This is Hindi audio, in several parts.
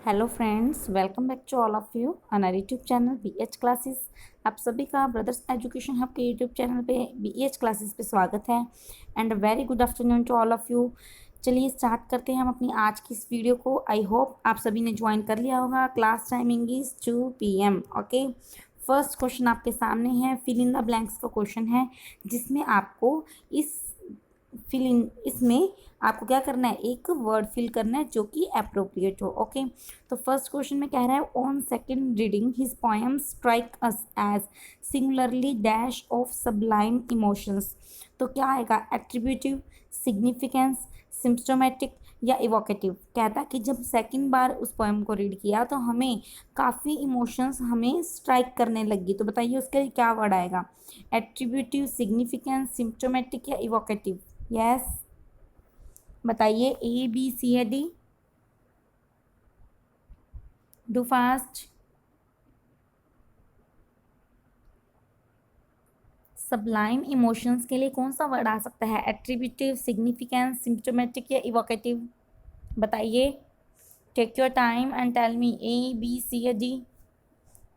Hello friends, welcome back to all of you हमारे यूट्यूब चैनल BH क्लासेस। आप सभी का ब्रदर्स एजुकेशन हब के यूट्यूब चैनल पे BH क्लासेस पे स्वागत है and very good afternoon to all of you. चलिए स्टार्ट करते हैं हम अपनी आज की इस वीडियो को। आई होप आप सभी ने ज्वाइन कर लिया होगा। Class timing is 2 PM। Okay, first question आपके सामने है, फिल इन द ब्लैंक्स का क्वेश्चन है, जिसमें आपको इसमें आपको क्या करना है, एक वर्ड फिल करना है जो कि अप्रोप्रिएट हो। ओके, तो फर्स्ट क्वेश्चन में कह रहा है, on second reading his poem strike us as singularly dash of sublime emotions. तो क्या आएगा, एट्रीब्यूटिव, सिग्निफिकेंस, सिम्प्टोमेटिक या इवोकेटिव। कहता कि जब सेकंड बार उस पोएम को रीड किया तो हमें काफ़ी इमोशंस हमें स्ट्राइक करने लगी। तो बताइए उसका क्या वर्ड आएगा, एट्रीब्यूटिव, सिग्निफिकेंस, सिम्प्टोमेटिक या इवोकेटिव। यस, बताइए, ABC या D। Do fast. Sublime emotions के लिए कौन सा वर्ड आ सकता है, एट्रीब्यूटिव, सिग्निफिकेंस, सिम्प्टोमेटिक या इवोकेटिव। बताइए, take your time and tell me, ABC या D,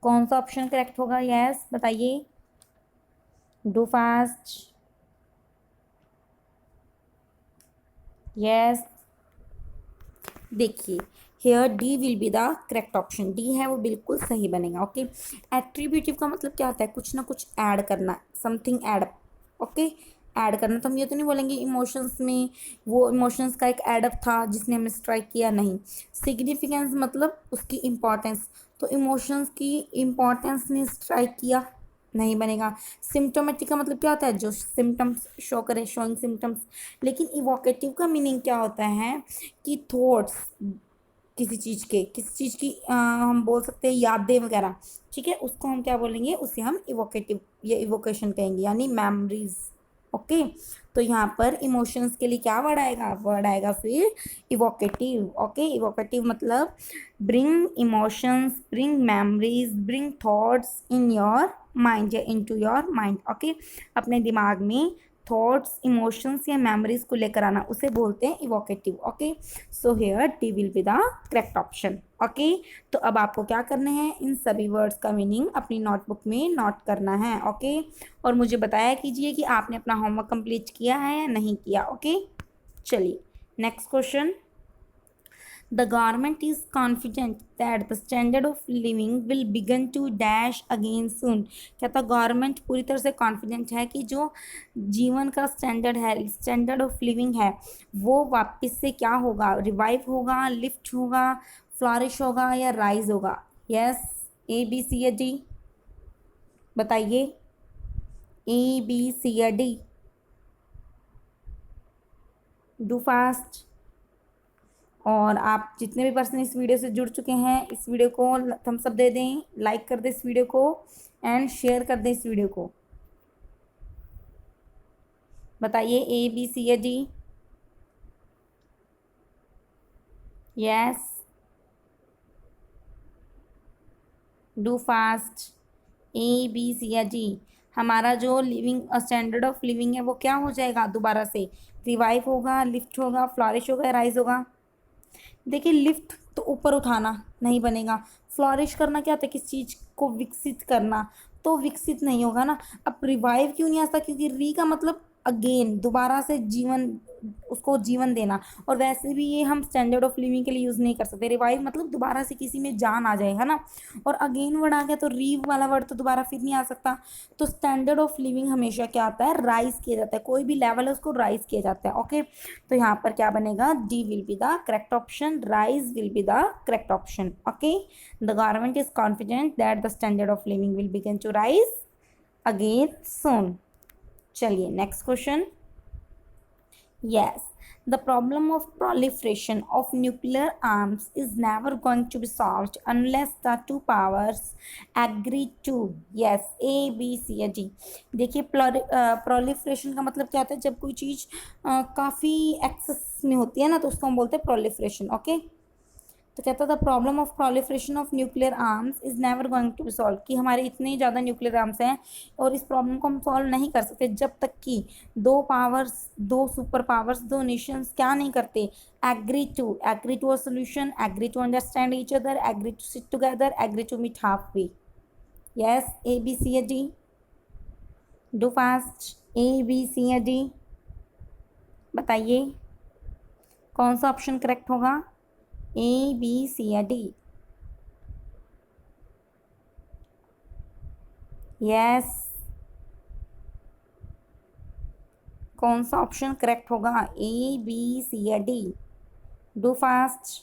कौन सा ऑप्शन करेक्ट होगा। यस, बताइए, डू फास्ट। यस, देखिए, here D will be the correct option. D है वो बिल्कुल सही बनेगा। ओके, एट्रीब्यूटिव का मतलब क्या होता है, कुछ ना कुछ ऐड करना, समथिंग ऐड। ओके, ऐड करना। तो हम ये तो नहीं बोलेंगे इमोशंस में वो इमोशंस का एक एडअप था जिसने हमें स्ट्राइक किया, नहीं। सिग्निफिकेंस मतलब उसकी इम्पोर्टेंस, तो इमोशंस की इम्पोर्टेंस ने स्ट्राइक किया, नहीं बनेगा। सिम्टोमेटिक का मतलब क्या होता है, जो सिम्टम्स शो करे, शोइंग सिम्टम्स। लेकिन इवोकेटिव का मीनिंग क्या होता है कि थॉट्स, किसी चीज़ की हम बोल सकते हैं यादें वगैरह। ठीक है, उसको हम क्या बोलेंगे, उसे हम इवोकेटिव या इवोकेशन कहेंगे, यानी मेमोरीज। ओके, तो यहाँ पर इमोशंस के लिए क्या वर्ड आएगा फिर इवोकेटिव। ओके, इवोकेटिव मतलब bring emotions, bring memories, bring thoughts in your mind या इनटू योर माइंड। ओके, अपने दिमाग में थॉट्स, इमोशंस या मेमोरीज को लेकर आना, उसे बोलते हैं evocative. Okay, so hair D will be the correct option. Okay, तो अब आपको क्या करना है, इन सभी वर्ड्स का मीनिंग अपनी नोटबुक में नोट करना है। ओके, और मुझे बताया कीजिए कि आपने अपना होमवर्क कंप्लीट किया है या नहीं किया। ओके, चलिए next question. The government is confident that the standard of living will begin to dash again soon। क्या था, गवर्नमेंट पूरी तरह से कॉन्फिडेंट है कि जो जीवन का स्टैंडर्ड है, स्टैंडर्ड ऑफ लिविंग है, वो वापस से क्या होगा, रिवाइव होगा, लिफ्ट होगा, फ्लॉरिश होगा या राइज होगा। यस, ABC या D, बताइए, ABC या D, डू फास्ट। और आप जितने भी पर्सन इस वीडियो से जुड़ चुके हैं, इस वीडियो को थम्स अप दे दें, लाइक कर दें इस वीडियो को एंड शेयर कर दें इस वीडियो को। बताइए, ABC या D। Yes, do fast. ABC या D, हमारा जो लिविंग स्टैंडर्ड ऑफ लिविंग है वो क्या हो जाएगा, दोबारा से रिवाइव होगा, लिफ्ट होगा, फ्लॉरिश होगा, राइज होगा। देखिए, लिफ्ट तो ऊपर उठाना नहीं बनेगा, फ्लॉरिश करना क्या होता है, किसी चीज़ को विकसित करना, तो विकसित नहीं होगा ना। अब रिवाइव क्यों नहीं आता, क्योंकि री का मतलब अगेन, दोबारा से जीवन, उसको जीवन देना। और वैसे भी ये हम स्टैंडर्ड ऑफ लिविंग के लिए यूज़ नहीं कर सकते। रिवाइव मतलब दोबारा से किसी में जान आ जाए, है ना। और अगेन वर्ड आ गया तो रीव वाला वर्ड तो दोबारा फिर नहीं आ सकता। तो स्टैंडर्ड ऑफ लिविंग हमेशा क्या आता है, राइज किया जाता है, कोई भी लेवल है उसको राइज किया जाता है। ओके, तो यहाँ पर क्या बनेगा, D will be the correct option, rise will be the correct option. Okay, the government is confident that the standard of living will begin to rise again soon. चलिए next question. Yes, the problem of proliferation of nuclear arms is never going to be solved unless the two powers agree to। Yes, ABC या D। देखिए, proliferation का मतलब क्या होता है, जब कोई चीज़ काफ़ी एक्सेस में होती है ना, तो उसको हम बोलते हैं proliferation। ओके, तो कहता था problem of proliferation of nuclear arms is never going to be solve, कि हमारे इतने ज़्यादा न्यूक्लियर आर्म्स हैं और इस प्रॉब्लम को हम सॉल्व नहीं कर सकते जब तक कि दो सुपर पावर्स, दो नेशंस क्या नहीं करते, agree to a solution, agree to understand each other, agree to sit together, agree to meet half way. Yes, A B C या D? Do fast, A B C या डी? बताइए कौन सा ऑप्शन करेक्ट होगा, ए बी सी या डी? यस, कौन सा ऑप्शन करेक्ट होगा, ए बी सी या डी? Do fast.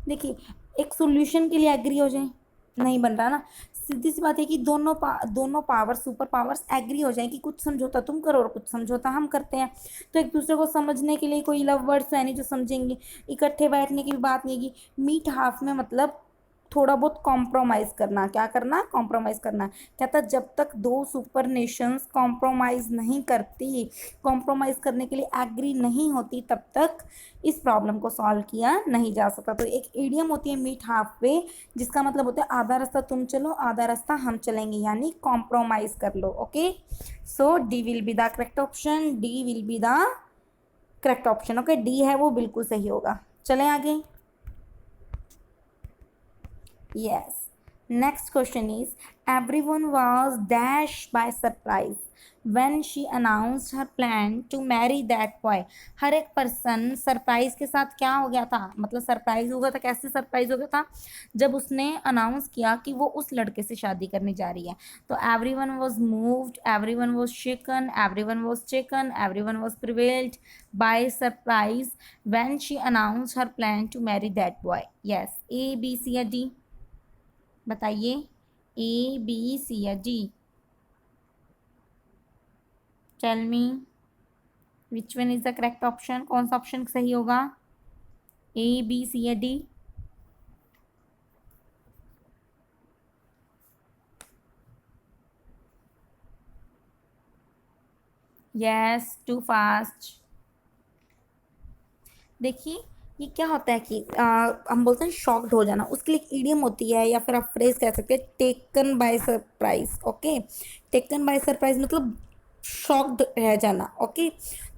देखिए, एक सॉल्यूशन के लिए एग्री हो जाए, नहीं बन रहा ना। सीधी सी बात है कि दोनों पावर, सुपर पावर्स एग्री हो जाए कि कुछ समझौता तुम करो और कुछ समझौता हम करते हैं, तो एक दूसरे को समझने के लिए कोई लव वर्ड्स है नहीं जो समझेंगे, इकट्ठे बैठने की भी बात नहीं है। मीट हाफ में मतलब थोड़ा बहुत कॉम्प्रोमाइज़ करना, क्या करना, कॉम्प्रोमाइज़ करना। कहता जब तक दो सुपर नेशंस कॉम्प्रोमाइज़ नहीं करती, कॉम्प्रोमाइज़ करने के लिए एग्री नहीं होती, तब तक इस प्रॉब्लम को सॉल्व किया नहीं जा सकता। तो एक इडियम होती है मीट हाफ वे, जिसका मतलब होता है आधा रास्ता तुम चलो, आधा रास्ता हम चलेंगे, यानी कॉम्प्रोमाइज़ कर लो। Okay, so D will be the correct option, D will be the correct option. Okay, D है वो बिल्कुल सही होगा। चलें आगे। Yes. Next question is, everyone was dashed by surprise when she announced her plan to marry that boy. हर एक पर्सन सरप्राइज के साथ क्या हो गया था, मतलब सरप्राइज हो गया था। कैसे सरप्राइज हो गया था, जब उसने अनाउंस किया कि वो उस लड़के से शादी करने जा रही है। तो everyone was moved, everyone was shaken, everyone was taken, everyone was prevailed by surprise when she announced her plan to marry that boy. Yes, A B C या डी? बताइए, ए बी सी या D? Tell me which one is the correct option, कौन सा ऑप्शन सही होगा, ए बी सी या डी? Yes, too fast. देखिए, ये क्या होता है कि हम बोलते हैं शॉक्ड हो जाना, उसके लिए एक ईडियम होती है या फिर आप फ्रेज कह सकते हैं, taken by surprise. Okay, taken by surprise मतलब शॉक्ड रह जाना। ओके,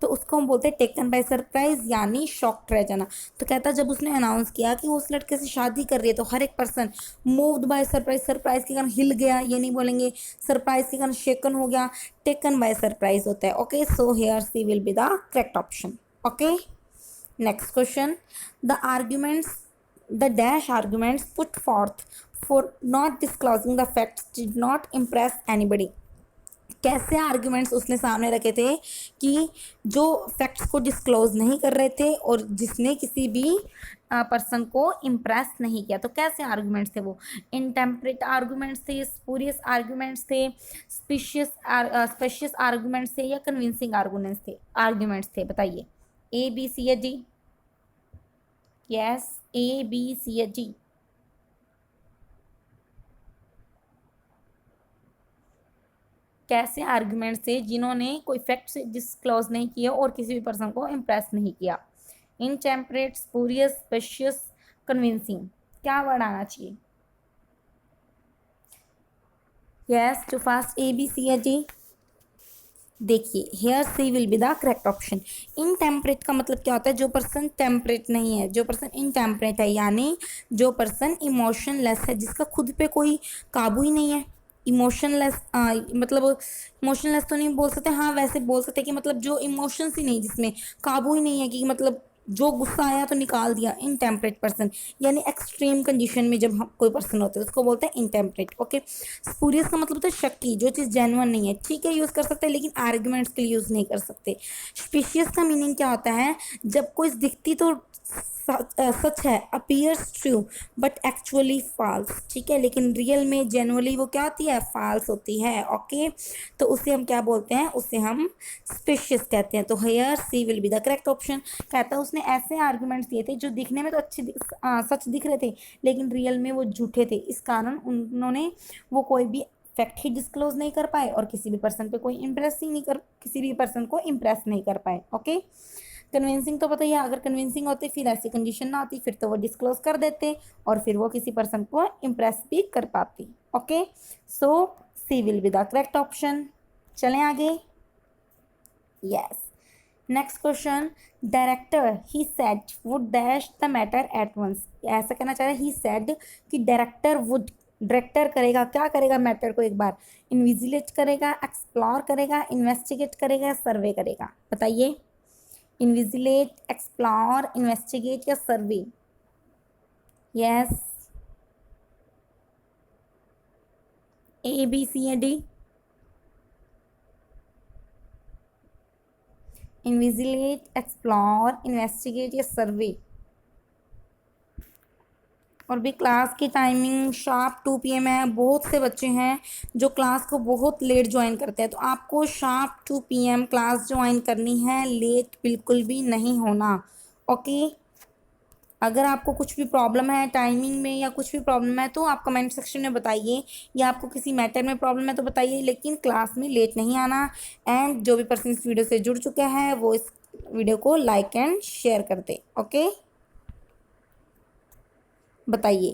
तो उसको हम बोलते हैं टेकन बाय सरप्राइज, यानी शॉक्ड रह जाना। तो कहता जब उसने अनाउंस किया कि वो उस लड़के से शादी कर रही है, तो हर एक person moved by surprise, surprise के कारण हिल गया, ये नहीं बोलेंगे सरप्राइज के कारण शेकन हो गया, टेकन बाय सरप्राइज होता है। Okay, so here C will be the correct option. Okay, next question, the arguments, the dash arguments put forth for not disclosing the facts did not impress anybody. कैसे आर्ग्यूमेंट्स उसने सामने रखे थे कि जो फैक्ट्स को डिस्क्लोज नहीं कर रहे थे और जिसने किसी भी पर्सन को इम्प्रेस नहीं किया। तो कैसे आर्ग्यूमेंट्स थे वो, इनटेम्परेट आर्ग्यूमेंट्स थे, स्पूरियस आर्ग्यूमेंट्स थे, स्पेशियस आर्ग्यूमेंट्स थे, या कन्विंसिंग आर्ग्यूमेंट्स थे बताइए, ए बी सी या D? Yes, A B C या डी? कैसे आर्ग्यूमेंट्स थे जिन्होंने कोई फैक्ट्स डिस्क्लोज नहीं किया और किसी भी पर्सन को इम्प्रेस नहीं किया, इनटेम्परेट, स्पूरियस, स्पेशियस, कन्विंसिंग, क्या वर्ड आना चाहिए? Yes, too fast, A B C या डी? देखिए, here C will be the correct option. Intemperate का मतलब क्या होता है, जो पर्सन टेम्परेट नहीं है, जो पर्सन इनटेम्परेट है, यानी जो पर्सन इमोशनलेस है, जिसका खुद पे कोई काबू ही नहीं है। इमोशनलेस मतलब इमोशनलेस तो नहीं बोल सकते, हाँ वैसे बोल सकते कि मतलब जो इमोशंस ही नहीं, जिसमें काबू ही नहीं है, कि मतलब जो गुस्सा आया तो निकाल दिया, इनटेम्परेट पर्सन, यानी एक्सट्रीम कंडीशन में जब हम कोई पर्सन होते हैं उसको बोलते हैं इनटेम्परेट। ओके, स्पूरियस का मतलब होता है शक्की, जो चीज़ जेन्युइन नहीं है, ठीक है यूज़ कर सकते हैं लेकिन आर्ग्यूमेंट्स के लिए यूज़ नहीं कर सकते। स्पीशियस का मीनिंग क्या होता है, जब कोई दिखती तो सच है, appears true but actually false, ठीक है, लेकिन रियल में जेनुअली वो क्या होती है, फॉल्स होती है। ओके, तो उसे हम क्या बोलते हैं, उसे हम स्पेशियस कहते हैं। तो here C will be the correct option. कहता है उसने ऐसे आर्गुमेंट्स दिए थे जो दिखने में तो सच दिख रहे थे लेकिन रियल में वो झूठे थे, इस कारण उन्होंने वो कोई भी फैक्ट ही डिस्क्लोज नहीं कर पाए और किसी भी पर्सन को इम्प्रेस नहीं कर पाए। ओके, कन्विंसिंग तो पता ही है, अगर कन्विंसिंग होती फिर ऐसी कंडीशन ना होती, फिर तो वो डिस्क्लोज कर देते और फिर वो किसी पर्सन को इम्प्रेस भी कर पाती। Okay, so C will be the correct option. चलें आगे। Yes, next question, director he said would dash the matter at once. ऐसा कहना चाह रहा है ही सेड कि डायरेक्टर वुड, डायरेक्टर करेगा, क्या करेगा, मैटर को एक बार इन्विजिलेट करेगा, एक्सप्लोर करेगा, इन्वेस्टिगेट करेगा, सर्वे करेगा। बताइए, इन्विजिलेट, एक्सप्लोर, इन्वेस्टिगेट या सर्वे। यस, ए बी सी या डी। इन्विजिलेट, एक्सप्लोर, इन्वेस्टिगेट या सर्वे। और भी क्लास की टाइमिंग शार्प 2 PM है। बहुत से बच्चे हैं जो क्लास को बहुत लेट ज्वाइन करते हैं, तो आपको शार्प 2 PM क्लास ज्वाइन करनी है, लेट बिल्कुल भी नहीं होना। ओके, अगर आपको कुछ भी प्रॉब्लम है टाइमिंग में या कुछ भी प्रॉब्लम है तो आप कमेंट सेक्शन में बताइए, या आपको किसी मैटर में प्रॉब्लम है तो बताइए, लेकिन क्लास में लेट नहीं आना। एंड जो भी पर्सन इस वीडियो से जुड़ चुके हैं वो इस वीडियो को लाइक एंड शेयर कर दे। ओके, बताइए।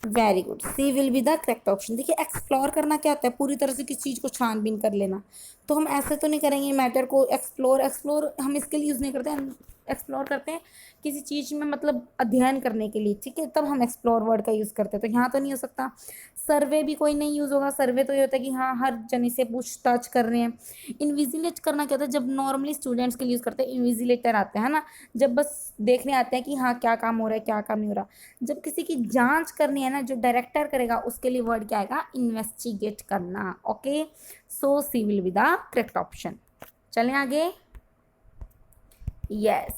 Very good, C will be the correct option. देखिए, एक्सप्लोर करना क्या होता है, पूरी तरह से किसी चीज़ को छानबीन कर लेना। तो हम ऐसे तो नहीं करेंगे मैटर को एक्सप्लोर, एक्सप्लोर हम इसके लिए यूज़ नहीं करते, हम एक्सप्लोर करते हैं किसी चीज़ में, मतलब अध्ययन करने के लिए, ठीक है, तब हम एक्सप्लोर वर्ड का यूज़ करते हैं। तो यहाँ तो नहीं हो सकता। सर्वे भी कोई नहीं यूज़ होगा। सर्वे तो ये होता है कि हाँ हर जने से पूछताछ कर रहे हैं। इन्विजिलेट करना क्या होता है, जब नॉर्मली स्टूडेंट्स के लिए यूज़ करते हैं, इन्विजिलेटर आते हैं ना, जब बस देखने आते हैं कि हाँ क्या काम हो रहा है क्या काम नहीं हो रहा। जब किसी की जांच करनी है ना, जो डायरेक्टर करेगा उसके लिए वर्ड क्या आएगा, इन्वेस्टिगेट करना। Okay, so C will be the correct option. चलें आगे। Yes,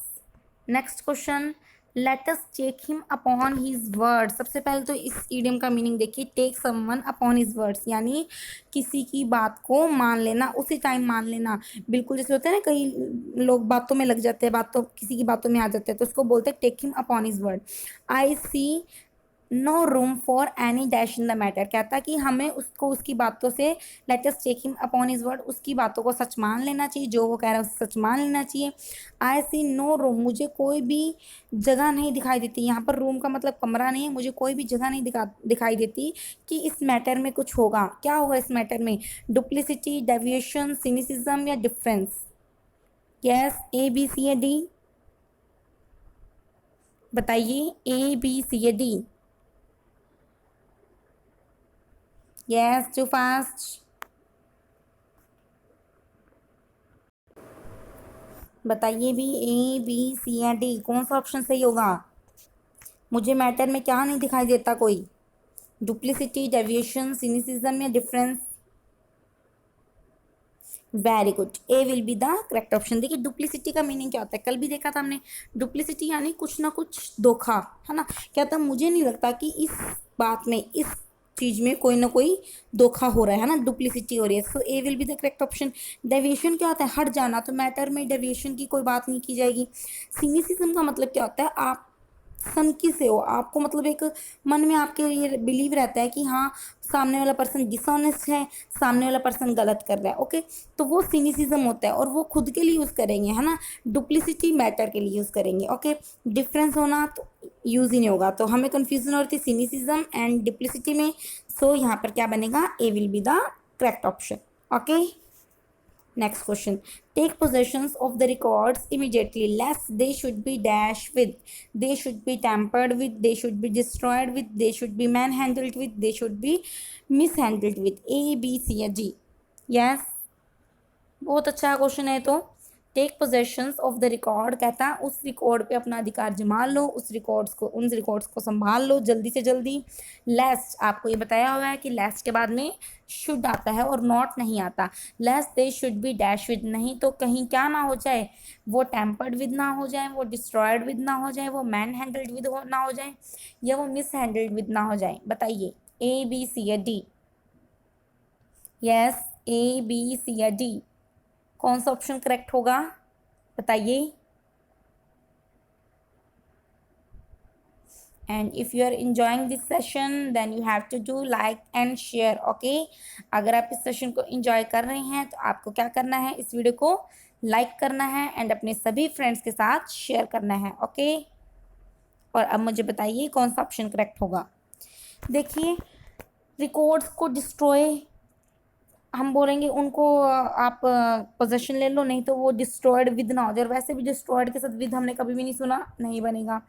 next question, let us take him upon his word. सबसे पहले तो इस इडियम का मीनिंग देखिए, take someone upon his words, यानी किसी की बात को मान लेना, उसी टाइम मान लेना। बिल्कुल जैसे होता है ना, कई लोग बातों में लग जाते हैं, बातों किसी की बातों में आ जाते हैं, तो उसको बोलते हैं take him upon his word. I see no room for any dash in the matter, कहता कि हमें उसको उसकी बातों से, let us take him upon his word, उसकी बातों को सच मान लेना चाहिए, जो वो कह रहा है उसे सच मान लेना चाहिए। आई सी नो रूम, मुझे कोई भी जगह नहीं दिखाई देती। यहाँ पर रूम का मतलब कमरा नहीं है, मुझे कोई भी जगह नहीं दिखाई देती कि इस मैटर में कुछ होगा। क्या होगा इस मैटर में, डुप्लिसिटी, डेविएशन, सिनिसिज्म या difference. Yes, A B C या डी। बताइए, ए बी सी या डी। Yes, too fast. बताइए भी, ए बी सी या डी, कौन सा ऑप्शन सही होगा। मुझे मैटर में क्या नहीं दिखाई देता कोई, डुप्लिसिटी, डेविएशन, सिनिसिज्म या difference. Very good, A will be the correct option. देखिए, डुप्लिसिटी का मीनिंग क्या होता है, कल भी देखा था हमने। डुप्लिसिटी यानी कुछ ना कुछ धोखा, है ना। क्या था, मुझे नहीं लगता कि इस बात में, इस चीज में कोई ना कोई धोखा हो रहा है ना, डुप्लिसिटी हो रही है। So A will be the correct option. Deviation क्या होता है, हट जाना, तो मैटर में डेविएशन की कोई बात नहीं की जाएगी। सिनिसिज्म का मतलब क्या होता है, आप सनकी से हो, आपको मतलब एक मन में आपके ये बिलीव रहता है कि हाँ सामने वाला पर्सन डिसऑनेस्ट है, सामने वाला पर्सन गलत कर रहा है। ओके, तो वो सिनिसिज्म होता है, और वो खुद के लिए यूज़ करेंगे, है ना। डुप्लिसिटी मैटर के लिए यूज़ करेंगे। ओके, डिफरेंस होना तो यूज़ ही नहीं होगा, तो हमें कन्फ्यूजन हो रही थी सिनिसिज्म एंड डुप्लिसिटी में। सो यहाँ पर क्या बनेगा, A will be the correct option. Okay, next question, take possessions of the records immediately, lest they should be dashed with, they should be tampered with, they should be destroyed with, they should be manhandled with, they should be mishandled with, A B C या D। yes, बहुत अच्छा क्वेश्चन है। तो take possessions of the record कहता है उस रिकॉर्ड पे अपना अधिकार जमा लो, उस रिकॉर्ड्स को, उन रिकॉर्ड्स को संभाल लो जल्दी से जल्दी। लेस्ट, आपको ये बताया हुआ है कि लेस्ट के बाद में शुड आता है और नॉट नहीं आता। Lest they should be dash with, नहीं तो कहीं क्या ना हो जाए, वो टेम्पर्ड विद ना हो जाए, वो डिस्ट्रॉयड विद ना हो जाए, वो मैन हैंडल्ड विद ना हो जाए, या वो मिस हैंडल्ड विद ना हो जाए। बताइए, ए बी सी या D. Yes, A B C या डी, कौन सा ऑप्शन करेक्ट होगा, बताइए। And if you are enjoying this session then you have to do like and share. Okay, अगर आप इस सेशन को इंजॉय कर रहे हैं तो आपको क्या करना है, इस वीडियो को लाइक करना है एंड अपने सभी फ्रेंड्स के साथ शेयर करना है। ओके, और अब मुझे बताइए कौन सा ऑप्शन करेक्ट होगा। देखिए, रिकॉर्ड्स को डिस्ट्रॉय हम बोलेंगे उनको आप पोजेशन ले लो, नहीं तो वो डिस्ट्रॉयड विद ना हो जाए। और वैसे भी डिस्ट्रॉयड के साथ विद हमने कभी भी नहीं सुना, नहीं बनेगा।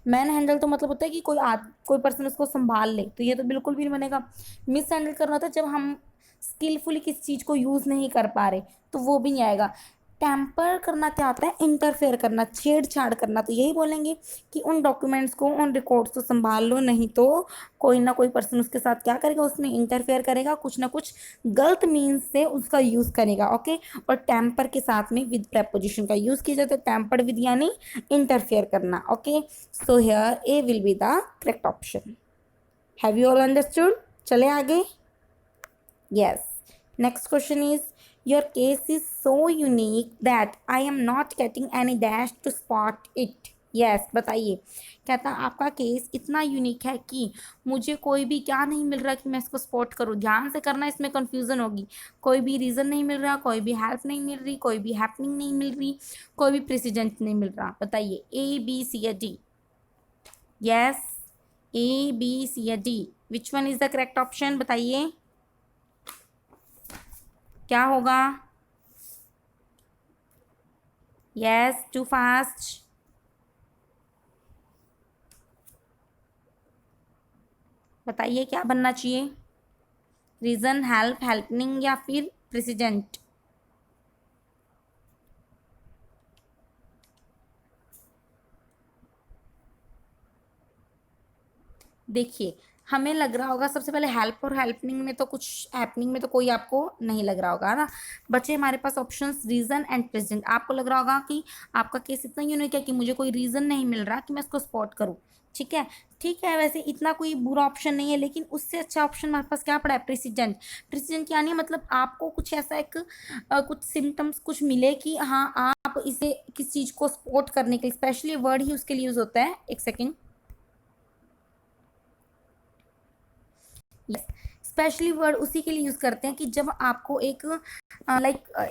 मैन हैंडल तो मतलब होता है कि कोई पर्सन उसको संभाल ले, तो ये तो बिल्कुल भी नहीं बनेगा। मिस हैंडल करना होता है जब हम स्किलफुली किसी चीज़ को यूज़ नहीं कर पा रहे, तो वो भी नहीं आएगा। टैम्पर करना क्या होता है, इंटरफेयर करना, छेड़छाड़ करना, तो यही बोलेंगे कि उन डॉक्यूमेंट्स को, उन रिकॉर्ड्स को संभाल लो, नहीं तो कोई ना कोई पर्सन उसके साथ क्या करेगा, उसमें इंटरफेयर करेगा, कुछ ना कुछ गलत मीन्स से उसका यूज़ करेगा। ओके, और टैम्पर के साथ में विद प्रेपोजिशन का यूज़ किया जाता है। टैम्पर्ड विद यानी इंटरफेयर करना। Okay, so here A will be the correct option. Have you all understood? चले आगे। Yes. Next question is, your case is so unique that I am not getting any dash to spot it. Yes, बताइए। कहता आपका केस इतना यूनिक है कि मुझे कोई भी क्या नहीं मिल रहा कि मैं इसको स्पॉट करूँ। ध्यान से करना, इसमें कन्फ्यूज़न होगी। कोई भी रीज़न नहीं मिल रहा, कोई भी हेल्प नहीं मिल रही, कोई भी हैपनिंग नहीं मिल रही, कोई भी प्रेसिडेंट नहीं मिल रहा। बताइए ए बी सी या D? Yes, A B C या D, which one is the correct option? बताइए क्या होगा? Yes, too fast. बताइए क्या बनना चाहिए? रीज़न, हेल्प, हेल्पनिंग या फिर प्रेसिडेंट? देखिए, हमें लग रहा होगा सबसे पहले हेल्प और हेल्पनिंग में तो कुछ, हैपनिंग में तो कोई आपको नहीं लग रहा होगा ना। बचे हमारे पास ऑप्शंस रीज़न एंड प्रेजेंट। आपको लग रहा होगा कि आपका केस इतना यूनिक है कि मुझे कोई रीज़न नहीं मिल रहा कि मैं इसको स्पॉट करूँ। ठीक है, ठीक है, वैसे इतना कोई बुरा ऑप्शन नहीं है, लेकिन उससे अच्छा ऑप्शन हमारे पास क्या पड़ा है? प्रेसिडेंट। प्रेसिडेंट यानी मतलब आपको कुछ ऐसा एक कुछ सिम्टम्स कुछ मिले कि हाँ आप इसे किस चीज़ को स्पॉट करने के लिए, स्पेशली वर्ड ही उसके लिए यूज़ होता है। एक सेकेंड। यस, स्पेशली वर्ड उसी के लिए यूज़ करते हैं कि जब आपको एक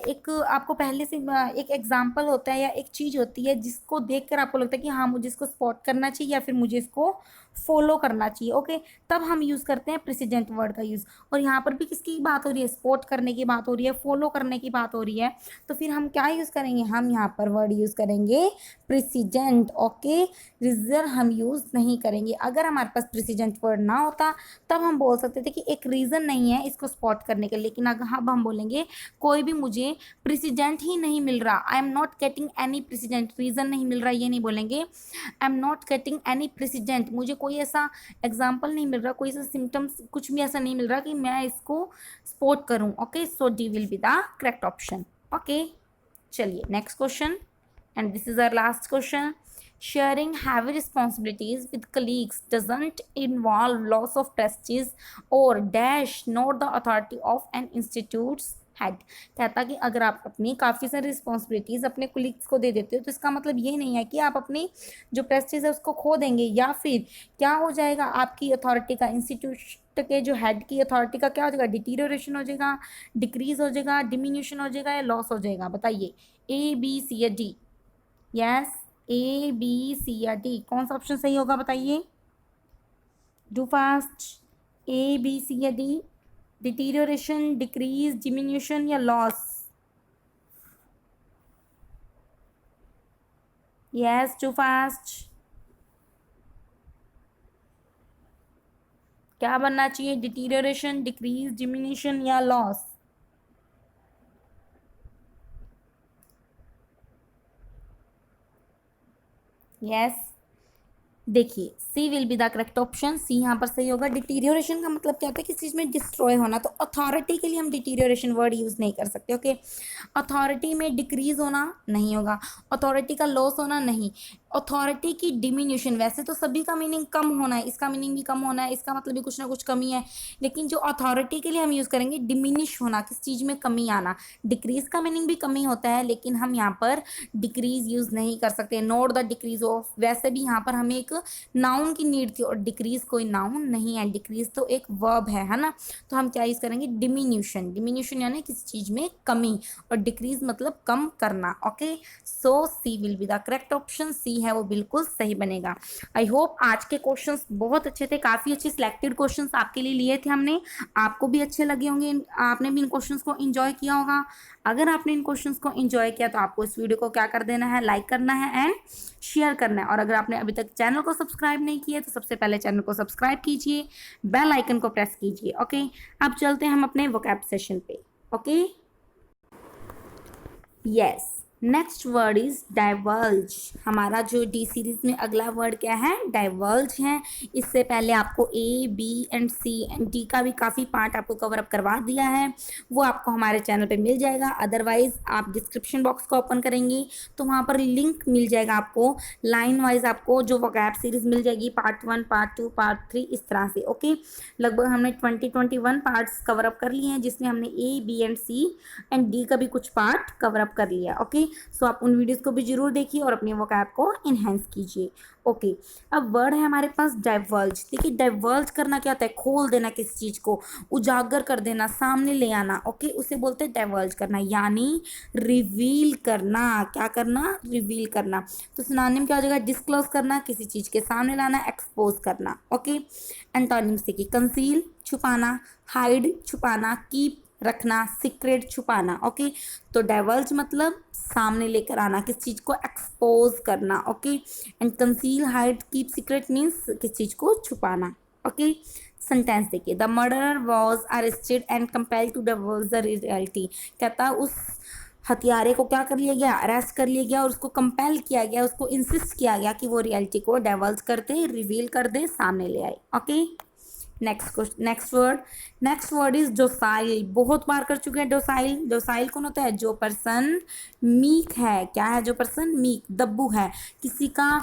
एक आपको पहले से एक एग्जांपल होता है या एक चीज़ होती है जिसको देखकर आपको लगता है कि हाँ मुझे इसको स्पॉट करना चाहिए या फिर मुझे इसको फॉलो करना चाहिए। ओके, तब हम यूज़ करते हैं प्रेसिडेंट वर्ड का यूज़। और यहाँ पर भी किसकी बात हो रही है? स्पॉट करने की बात हो रही है, फॉलो करने की बात हो रही है। तो फिर हम क्या यूज़ करेंगे? हम यहाँ पर वर्ड यूज़ करेंगे प्रेसिडेंट। ओके, रिजर्व हम यूज़ नहीं करेंगे। अगर हमारे पास प्रेसिडेंट वर्ड ना होता तब हम बोल सकते थे कि एक रीज़न नहीं है इसको स्पॉट करने के लिए, लेकिन अगर हम बोलेंगे कोई भी मुझे प्रेसिडेंट ही नहीं मिल रहा, I am not getting any president, reason नहीं मिल रहा ये नहीं बोलेंगे, I am not getting any president, मुझे कोई ऐसा एग्जाम्पल नहीं मिल रहा, कोई ऐसा सिम्टम्स कुछ भी ऐसा नहीं मिल रहा कि मैं इसको स्पॉट करूँ। Okay, so D will be the correct option. Okay, चलिए next question, and this is our last question. Sharing heavy responsibilities with colleagues doesn't involve loss of prestige or dash nor the authority of an institute's head। कहता कि अगर आप अपनी काफ़ी सारी रिस्पॉन्सिबिलिटीज़ अपने कोलीग्स को दे देते हो तो इसका मतलब ये नहीं है कि आप अपनी जो प्रेस्टीज है उसको खो देंगे, या फिर क्या हो जाएगा, आपकी अथॉरिटी का, इंस्टीट्यूट के जो हेड की अथॉरिटी का क्या हो जाएगा? डिटीरियोरेशन हो जाएगा, डिक्रीज हो जाएगा, डिमिन्यूशन हो जाएगा या लॉस हो जाएगा? बताइए ए बी सी या D? Yes, A B C या डी, कौन सा ऑप्शन सही होगा? बताइए, do fast. A B C या डी? डिटीरियोरेशन, डिक्रीज, डिमिन्यूशन या लॉस? Yes, too fast. क्या बनना चाहिए? डिटीरियोरेशन, डिक्रीज, डिमिन्यूशन या लॉस? यस, देखिए C will be the correct option. C यहाँ पर सही होगा। डिटीरियोरेशन का मतलब क्या होता है? किसी चीज़ में डिस्ट्रॉय होना, तो अथॉरिटी के लिए हम डिटीरियोरेशन वर्ड यूज़ नहीं कर सकते। ओके, अथॉरिटी में डिक्रीज होना नहीं होगा, अथॉरिटी का लॉस होना नहीं, अथॉरिटी की डिमिन्यूशन, वैसे तो सभी का मीनिंग कम होना है, इसका मीनिंग भी कम होना है, इसका मतलब भी कुछ ना कुछ कमी है, लेकिन जो अथॉरिटी के लिए हम यूज़ करेंगे डिमिनिश होना, किस चीज़ में कमी आना। डिक्रीज का मीनिंग भी कमी होता है, लेकिन हम यहाँ पर डिक्रीज यूज़ नहीं कर सकते, नोट द डिक्रीज ऑफ। वैसे भी यहाँ पर हमें एक नाउन की नीड थी और डिक्रीज कोई नाउन नहीं है, डिक्रीज तो एक वर्ब है ना। तो हम क्या यूज़ करेंगे, डिमिन्यूशन। डिमिन्यूशन यानी किसी चीज़ में कमी, और डिक्रीज मतलब कम करना। Okay, so C will be the correct option, C है वो बिल्कुल सही बनेगा। आई होप आज के क्वेश्चंस बहुत अच्छे थे, काफ़ी अच्छे सिलेक्टेड क्वेश्चंस आपके लिए लिए थे हमने, आपको भी अच्छे लगे होंगे, आपने भी इन क्वेश्चंस को एंजॉय किया होगा। अगर आपने इन क्वेश्चंस को एंजॉय किया तो आपको इस वीडियो को क्या कर देना है, लाइक करना है एंड शेयर करना है। और अगर आपने अभी तक चैनल को सब्सक्राइब नहीं किया तो सबसे पहले चैनल को सब्सक्राइब कीजिए, बेल आइकन को प्रेस कीजिए। ओके, अब चलते हैं हम अपने वोकैब सेशन पे। Okay, yes, next word is diverge. हमारा जो डी सीरीज में अगला वर्ड क्या है, डाइवर्ज है। इससे पहले आपको A B and C and D का भी काफ़ी पार्ट आपको कवर अप करवा दिया है, वो आपको हमारे चैनल पे मिल जाएगा। अदरवाइज आप डिस्क्रिप्शन बॉक्स को ओपन करेंगे तो वहाँ पर लिंक मिल जाएगा आपको, लाइन वाइज आपको जो वोकैब सीरीज मिल जाएगी, पार्ट 1, पार्ट 2, पार्ट 3, इस तरह से। ओके, लगभग हमने 21 पार्ट्स कवर अप कर लिए हैं, जिसमें हमने A B and C and D का भी कुछ पार्ट कवर अप कर लिया। ओके, सो आप उन वीडियोस को भी जरूर देखिए और अपने वोकैब को इन्हेंस कीजिए। ओके, अब वर्ड है हमारे पास डाइवर्ज। देखिए, डाइवर्ज करना क्या होता है, खोल देना, किसी चीज़ को उजागर कर देना, सामने ले आना। ओके, उसे बोलते हैं डाइवर्ज करना, यानी रिवील करना। क्या करना, रिवील करना। तो सिनोनिम क्या हो जाएगा, डिस्क्लोज करना, किसी चीज़ के सामने लाना, एक्सपोज करना। ओके, एंटोनिम्स देखिए, कंसील छुपाना, हाइड छुपाना, कीप रखना, सीक्रेट छुपाना। ओके, तो डाइवर्ज मतलब सामने लेकर आना, किस चीज़ को एक्सपोज करना। Okay, and conceal, hide, keep, secret means किस चीज़ को छुपाना। ओके, सेंटेंस देखिए, the murderer was arrested and compelled to divorce the reality. कहता उस हत्यारे को क्या कर लिया गया, अरेस्ट कर लिया गया और उसको कंपेल किया गया, उसको इंसिस्ट किया गया कि वो रियलिटी को डाइवर्ज कर दे, रिवील कर दे, सामने ले आए। Okay, next word is docile. बहुत बार कर चुके हैं डोसाइल। डोसाइल कौन होता है, जो पर्सन मीक है। क्या है, जो पर्सन मीक, दब्बू है, किसी का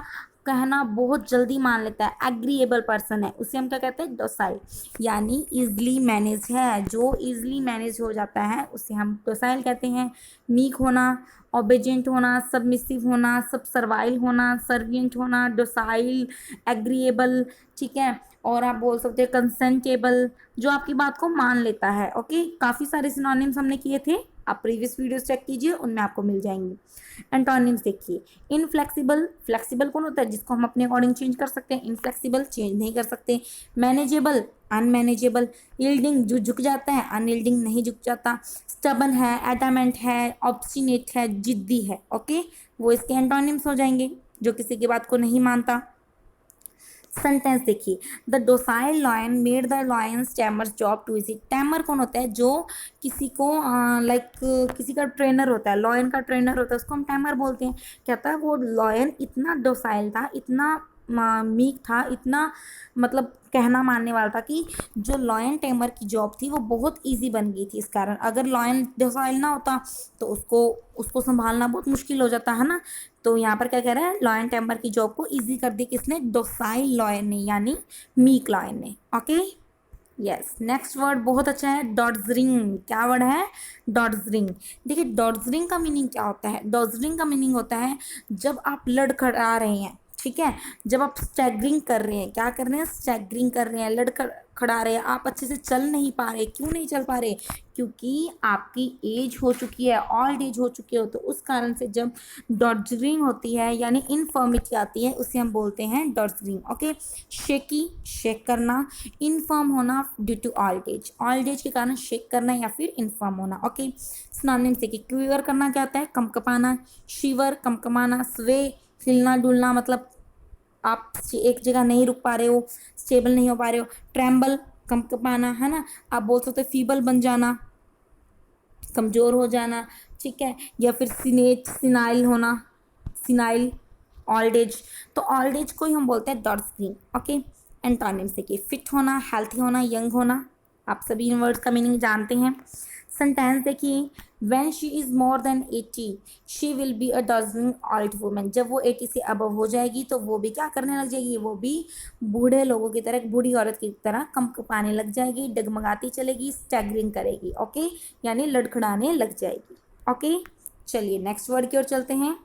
कहना बहुत जल्दी मान लेता है, एग्रीएबल पर्सन है, उसे हम क्या कहते हैं, डोसाइल। यानी इजली मैनेज है, जो इजली मैनेज हो जाता है उसे हम डोसाइल कहते हैं। मीक होना, ओबेजेंट होना, सबमिसिव होना, सब सर्वाइल होना, सर्वियंट होना, डोसाइल, एग्रीएबल, ठीक है। और आप बोल सकते हैं कंसेंटेबल, जो आपकी बात को मान लेता है। ओके, काफ़ी सारे सिनोनिम्स हमने किए थे, आप प्रीवियस वीडियोस चेक कीजिए, उनमें आपको मिल जाएंगे। एंटोनिम्स देखिए, इनफ्लेक्सिबल। फ्लेक्सिबल कौन होता है, जिसको हम अपने अकॉर्डिंग चेंज कर सकते हैं, इनफ्लेक्सिबल चेंज नहीं कर सकते। Manageable, unmanageable. यील्डिंग, जो झुक जाता है, अनयील्डिंग नहीं झुक जाता। स्टबन है, एडामेंट है, ऑब्स्टिनेट है, जिद्दी है। ओके, वो इसके एंटोनिम्स हो जाएंगे, जो किसी की बात को नहीं मानता। सेंटेंस देखिए, the docile lion made the lions tamer's job too easy. Tamer कौन होता है, जो किसी को किसी का ट्रेनर होता है, लॉयन का ट्रेनर होता है, उसको हम टैमर बोलते हैं। कहता है वो लॉयन इतना डोसाइल था, इतना मीक था, इतना मतलब कहना मानने वाला था कि जो लॉयन टेमर की जॉब थी वो बहुत इजी बन गई थी इस कारण। अगर लॉयन डोसाइल ना होता तो उसको संभालना बहुत मुश्किल हो जाता है ना। तो यहाँ पर क्या कह रहा है, लॉयन टेम्पर की जॉब को इजी कर दी किसने, डोसाइल लॉयन ने, यानी मीक लॉयन ने। ओके, यस, नेक्स्ट वर्ड बहुत अच्छा है, डॉड्जरिंग। क्या वर्ड है, डॉड्जरिंग। देखिए, डॉड्जरिंग का मीनिंग क्या होता है, डॉड्जरिंग का मीनिंग होता है जब आप लड़खड़ा रहे हैं, ठीक है, जब आप स्टैगरिंग कर रहे हैं, क्या कर रहे हैं, स्टैगरिंग कर रहे हैं, लड़खड़ा रहे हैं, आप अच्छे से चल नहीं पा रहे। क्यों नहीं चल पा रहे, क्योंकि आपकी एज हो चुकी है, ओल्ड एज हो चुकी हो, तो उस कारण से जब डॉड्जरिंग होती है यानी इनफर्मिटी आती है, उसे हम बोलते हैं डॉड्जरिंग। ओके, शेकी, शेक करना, इनफर्म होना ड्यू टू ओल्ड एज के कारण शेक करना या फिर इनफर्म होना। ओके, सिनोनिम्स देखिए, क्यूवर करना क्या होता है, कंपकपाना, शिवर कंपकपाना, स्वे हिलना डुलना, मतलब आप एक जगह नहीं रुक पा रहे हो, स्टेबल नहीं हो पा रहे हो। ट्रैम्बल कंपकपाना, है ना। आप बोल सकते हो फीबल बन जाना, कमज़ोर हो जाना, ठीक है, या फिर सिनाइल होना, सिनाइल, ओल्ड एज। तो ओल्ड एज को ही हम बोलते हैं डॉड्जरिंग। ओके, एंटोनिम्स देखिए, फिट होना, हेल्थी होना, यंग होना। आप सभी इन वर्ड्स का मीनिंग जानते हैं। सेंटेंस देखिए, when she is more than 80 she will be a dudgeoning old women. जब वो 80 से अबव हो जाएगी तो वो भी क्या करने लग जाएगी, वो भी बूढ़े लोगों की तरह, बूढ़ी औरत की तरह कंपकपाने लग जाएगी, डगमगाती चलेगी, स्टैगरिंग करेगी। ओके, यानी लड़खड़ाने लग जाएगी। ओके, चलिए नेक्स्ट वर्ड की ओर चलते हैं।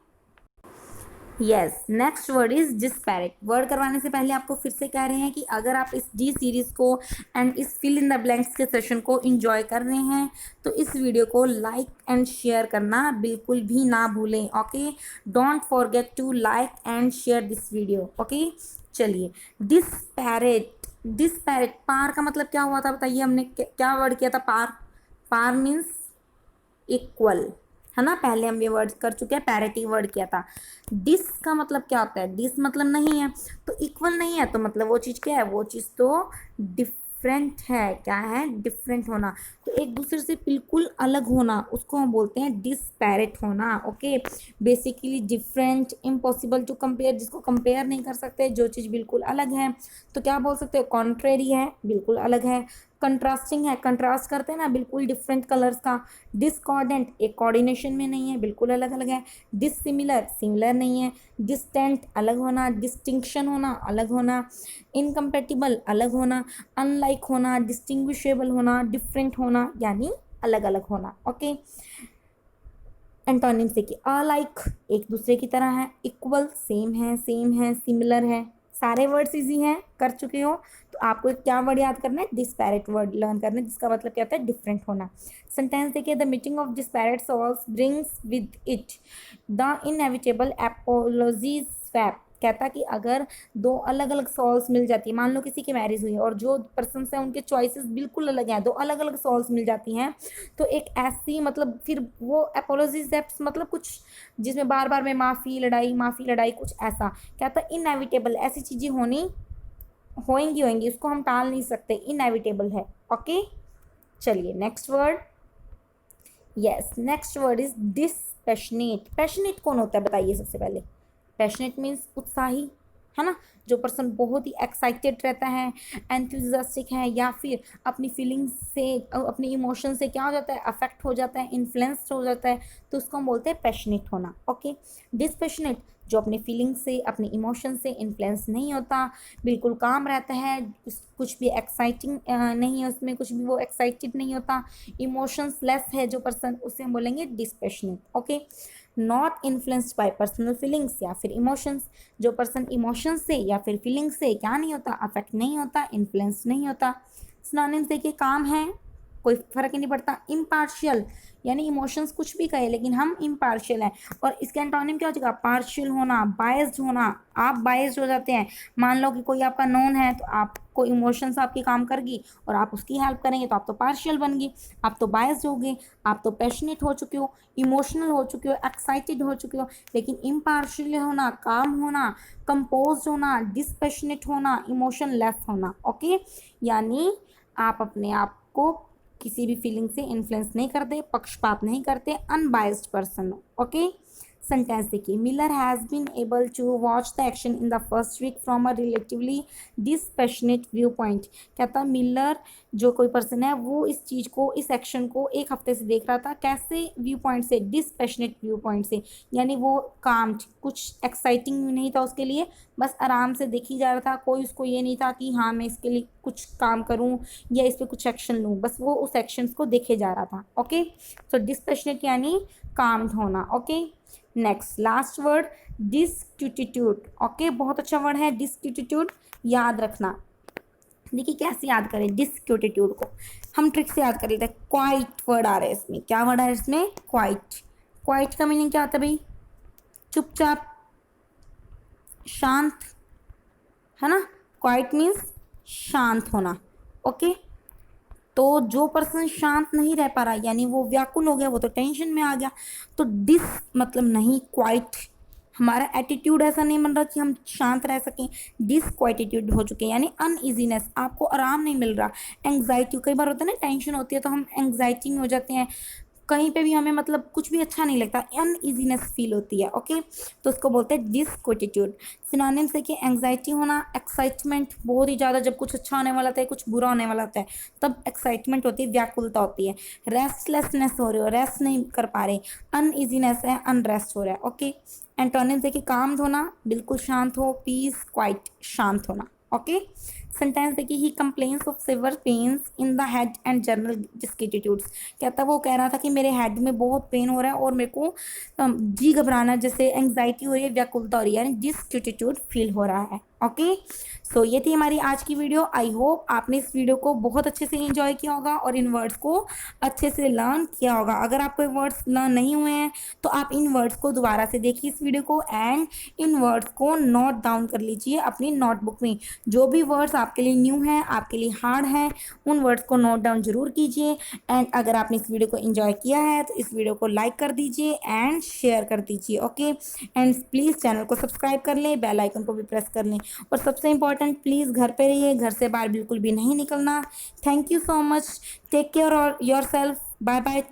Yes, next word is disparate. Word करवाने से पहले आपको फिर से कह रहे हैं कि अगर आप इस डी सीरीज को एंड इस फिल इन द ब्लैंक्स के सेशन को एंजॉय कर रहे हैं तो इस वीडियो को लाइक एंड शेयर करना बिल्कुल भी ना भूलें। Okay, don't forget to like and share this video. Okay, चलिए डिस्पैरेट। डिस्पैरेट, पार का मतलब क्या हुआ था बताइए, हमने क्या वर्ड किया था, पार। पार मीन्स इक्वल, है ना, पहले हम ये वर्ड कर चुके हैं, पैरिटी वर्ड किया था। डिस का मतलब क्या होता है, डिस मतलब नहीं है, तो इक्वल नहीं है तो मतलब वो चीज़ क्या है, वो चीज़ तो डिफरेंट है। क्या है, डिफरेंट होना, तो एक दूसरे से बिल्कुल अलग होना, उसको हम बोलते हैं डिस्पैरेट होना। Okay, basically different, impossible to compare, जिसको कंपेयर नहीं कर सकते, जो चीज़ बिल्कुल अलग है तो क्या बोल सकते हैं, कॉन्ट्रेरी है, बिल्कुल अलग है। कंट्रास्टिंग है, कंट्रास्ट करते हैं ना बिल्कुल डिफरेंट कलर्स का। डिस्कॉर्डेंट, एक कोऑर्डिनेशन में नहीं है, बिल्कुल अलग अलग है। डिसिमिलर, सिमिलर नहीं है। डिस्टेंट, अलग होना। डिस्टिंक्शन होना, अलग होना। इनकम्पेटिबल, अलग होना। अनलाइक होना, डिस्टिंग्विशेबल होना, डिफरेंट होना, यानी अलग अलग होना। ओके, एंटोनिम से कि अलाइक, एक दूसरे की तरह है। इक्वल, सेम है, सेम है, सिमिलर है। सारे वर्ड्स इजी हैं, कर चुके हो तो आपको एक क्या वर्ड याद करना है, डिस्पैरेट वर्ड लर्न करना है, जिसका मतलब क्या होता है, डिफरेंट होना। सेंटेंस देखिए, the meeting of disparate souls brings with it the inevitable apologies swap. कहता कि अगर दो अलग अलग सॉल्स मिल जाती है, मान लो किसी की मैरिज हुई है और जो पर्सन है उनके चॉइसेस बिल्कुल अलग हैं, दो अलग अलग सॉल्स मिल जाती हैं, तो एक ऐसी मतलब फिर वो एपोलॉजीज मतलब कुछ जिसमें बार बार में माफ़ी लड़ाई, माफ़ी लड़ाई, कुछ ऐसा। कहता है इनएविटेबल, ऐसी चीज़ें होनी होएंगी होएंगी, उसको हम टाल नहीं सकते, इनएविटेबल है। ओके, चलिए next word. Yes, next word is dispassionate. Passionate कौन होता है बताइए सबसे पहले। पैशनेट मीन्स उत्साही, है ना, जो पर्सन बहुत ही एक्साइटेड रहता है, एंथुजियास्टिक है, या फिर अपनी फीलिंग्स से, अपनी इमोशन से क्या हो जाता है, अफेक्ट हो जाता है, इन्फ्लुएंस्ड हो जाता है, तो उसको हम बोलते हैं पैशनेट होना। ओके, डिसपैशनेट, जो अपने फीलिंग से, अपने इमोशन से इन्फ्लुएंस नहीं होता, बिल्कुल काम रहता है, कुछ भी एक्साइटिंग नहीं है उसमें, कुछ भी वो एक्साइटेड नहीं होता, इमोशंस लेस है जो पर्सन, उसे हम बोलेंगे dispassionate. Okay, not influenced by personal feelings या फिर इमोशंस, जो पर्सन इमोशंस से या फिर फीलिंग्स से क्या नहीं होता, अफेक्ट नहीं होता, इन्फ्लुएंस नहीं होता। सिनोनिम्स देखिए, काम है, कोई फर्क ही नहीं पड़ता। इम्पार्शियल, यानी इमोशंस कुछ भी कहे लेकिन हम इम्पार्शियल हैं। और इसके एंटोनिम क्या हो जाएगा, पार्शियल होना, बायस्ड होना, आप बायस्ड हो जाते हैं। मान लो कि कोई आपका नोन है तो आपको इमोशंस आपकी काम करगी और आप उसकी हेल्प करेंगे तो आप तो पार्शियल बन गई, आप तो बायस्ड हो गए, आप तो पैशनेट हो चुके हो, इमोशनल हो चुके हो, एक्साइटेड हो चुके हो। लेकिन इम्पार्शियल होना, काम होना, कंपोज होना, डिसपैशनेट होना, इमोशन लेस होना। ओके, यानी आप अपने आप को किसी भी फीलिंग से इन्फ्लुएंस नहीं करते, पक्षपात नहीं करते, अनबायस्ड पर्सन हो। ओके, सेंटेंस देखिए, Miller has been able to watch the action in the first week from a relatively dispassionate view point. कहता मिलर, जो कोई पर्सन है, वो इस चीज़ को, इस एक्शन को एक हफ्ते से देख रहा था, कैसे व्यू पॉइंट से, डिसपैशनेट व्यू पॉइंट से, यानी वो काम, कुछ एक्साइटिंग नहीं था उसके लिए, बस आराम से देखी जा रहा था, कोई उसको ये नहीं था कि हाँ मैं इसके लिए कुछ काम करूँ या इस पर कुछ एक्शन लूँ, बस वो उस एक्शंस को देखे जा रहा था। ओके, सो डिसपैशनेट यानी काम्ड होना। Okay, next last word disquietude. Okay, बहुत अच्छा वर्ड है डिस्क्यूटिट्यूड, याद रखना। देखिए कैसे याद करें डिस्क्यूटिट्यूड को, हम ट्रिक से याद कर लेते हैं। क्वाइट वर्ड आ रहा है इसमें, क्या वर्ड आ रहा है इसमें, क्वाइट। क्वाइट का मीनिंग क्या होता है भाई, चुपचाप, शांत, है ना, क्वाइट मीन्स शांत होना। ओके, तो जो पर्सन शांत नहीं रह पा रहा, यानी वो व्याकुल हो गया, वो तो टेंशन में आ गया, तो डिस मतलब नहीं, क्वाइट, हमारा एटीट्यूड ऐसा नहीं बन रहा कि हम शांत रह सकें, डिसक्वाइटिट्यूड हो चुके हैं, यानी अनइजीनेस, आपको आराम नहीं मिल रहा, एंग्जाइटी, कई बार होता है ना, टेंशन होती है तो हम एंग्जाइटी में हो जाते हैं, कहीं पे भी हमें मतलब कुछ भी अच्छा नहीं लगता, अनईजीनेस फील होती है। ओके, तो उसको बोलते हैं डिसक्विएट्यूड। सिनोनिम्स है कि एंग्जाइटी होना, एक्साइटमेंट बहुत ही ज़्यादा, जब कुछ अच्छा होने वाला होता है, कुछ बुरा होने वाला होता है, तब एक्साइटमेंट होती है, व्याकुलता होती है। रेस्टलेसनेस हो रही हो, रेस्ट नहीं कर पा रहे, अनईजीनेस है, अनरेस्ट हो रहा है। ओके, एंटोनिम्स है कि काम होना, बिल्कुल शांत हो, पीस, क्वाइट, शांत होना। ओके, सेंटेंस देखिए, he complains of severe pains in the head and general disquietudes. कहता वो कह रहा था कि मेरे हेड में बहुत पेन हो रहा है और मेरे को जी घबराना, जैसे एंग्जाइटी हो रही है, व्याकुलता हो रही है, डिस्क्विएट्यूड फील हो रहा है। ओके, सो ये थी हमारी आज की वीडियो। आई होप आपने इस वीडियो को बहुत अच्छे से एंजॉय किया होगा और इन वर्ड्स को अच्छे से लर्न किया होगा। अगर आपको वर्ड्स लर्न नहीं हुए हैं तो आप इन वर्ड्स को दोबारा से देखिए इस वीडियो को, एंड इन वर्ड्स को नोट डाउन कर लीजिए अपनी नोटबुक में। जो भी वर्ड्स आपके लिए न्यू हैं, आपके लिए हार्ड हैं, उन वर्ड्स को नोट डाउन जरूर कीजिए। एंड अगर आपने इस वीडियो को एंजॉय किया है तो इस वीडियो को लाइक कर दीजिए एंड शेयर कर दीजिए। ओके, एंड प्लीज़ चैनल को सब्सक्राइब कर लें, बेल आइकन को भी प्रेस कर लें, और सबसे इंपॉर्टेंट प्लीज़ घर पे रहिए, घर से बाहर बिल्कुल भी नहीं निकलना। Thank you so much, take care और योर सेल्फ, बाय बाय।